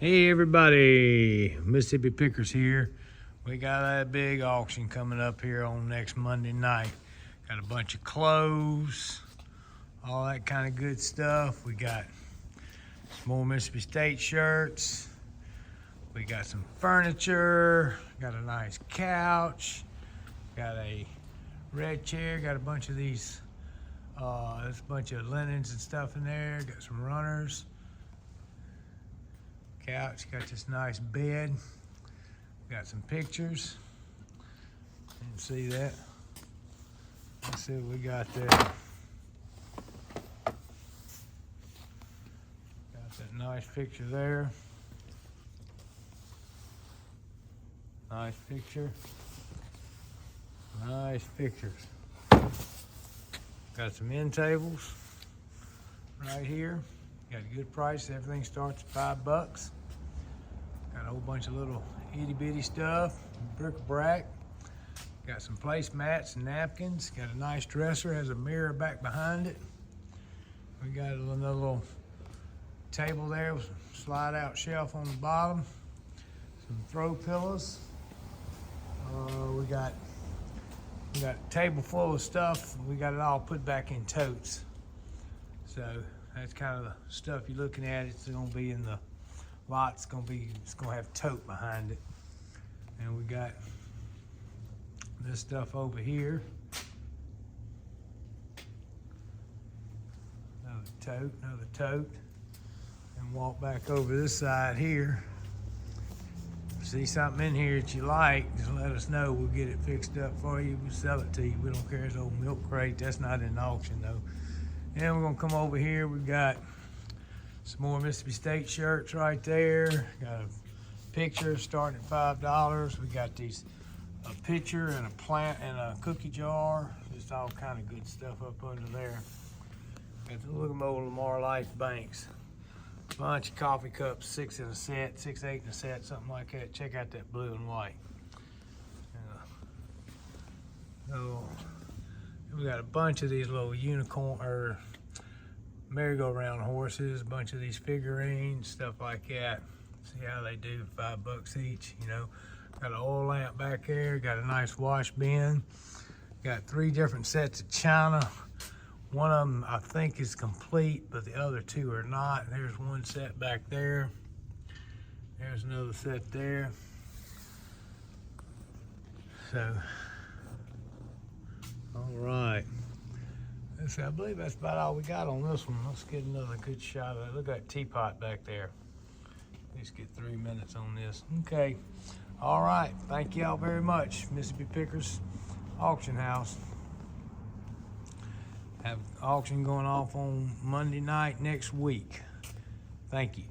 Hey everybody, Mississippi Pickers here. We got a big auction coming up here on next Monday night. Got a bunch of clothes, all that kind of good stuff. We got some more Mississippi State shirts. We got some furniture, got a nice couch, got a red chair, got a bunch of these, there's a bunch of linens and stuff in there. Got some runners. Couch, got this nice bed, got some pictures. You can see that. Let's see what we got there. Got that nice picture there. Nice picture. Nice pictures. Got some end tables right here. Got a good price. Everything starts at $5. Got a whole bunch of little itty bitty stuff, bric-a-brac. Got some placemats and napkins. Got a nice dresser, has a mirror back behind it. We got another little table there with a slide out shelf on the bottom. Some throw pillows. We got a table full of stuff. We got it all put back in totes. So that's kind of the stuff you're looking at. It's gonna be in the lot. It's gonna have tote behind it. And we got this stuff over here. Another tote. And walk back over this side here. If you see something in here that you like, just let us know. We'll get it fixed up for you. We'll sell it to you. We don't care. It's an old milk crate. That's not in auction though. And we're gonna come over here. We got some more Mississippi State shirts right there. Got a picture starting at $5. We got these, a pitcher and a plant and a cookie jar. Just all kind of good stuff up under there. Got the little old Lamar Life banks. Bunch of coffee cups, 6 in a set, 6, 8 in a set, something like that. Check out that blue and white. So we got a bunch of these little unicorn or merry-go-round horses, a bunch of these figurines, stuff like that. See how they do, $5 each, you know. Got an oil lamp back there, got a nice wash bin. Got 3 different sets of china. One of them I think is complete, but the other 2 are not. There's one set back there. There's another set there. So, all right. I believe that's about all we got on this one. Let's get another good shot of it. Look at that teapot back there. Let's get 3 minutes on this. Okay. All right. Thank y'all very much. Mississippi Pickers Auction House. Have auction going off on Monday night next week. Thank you.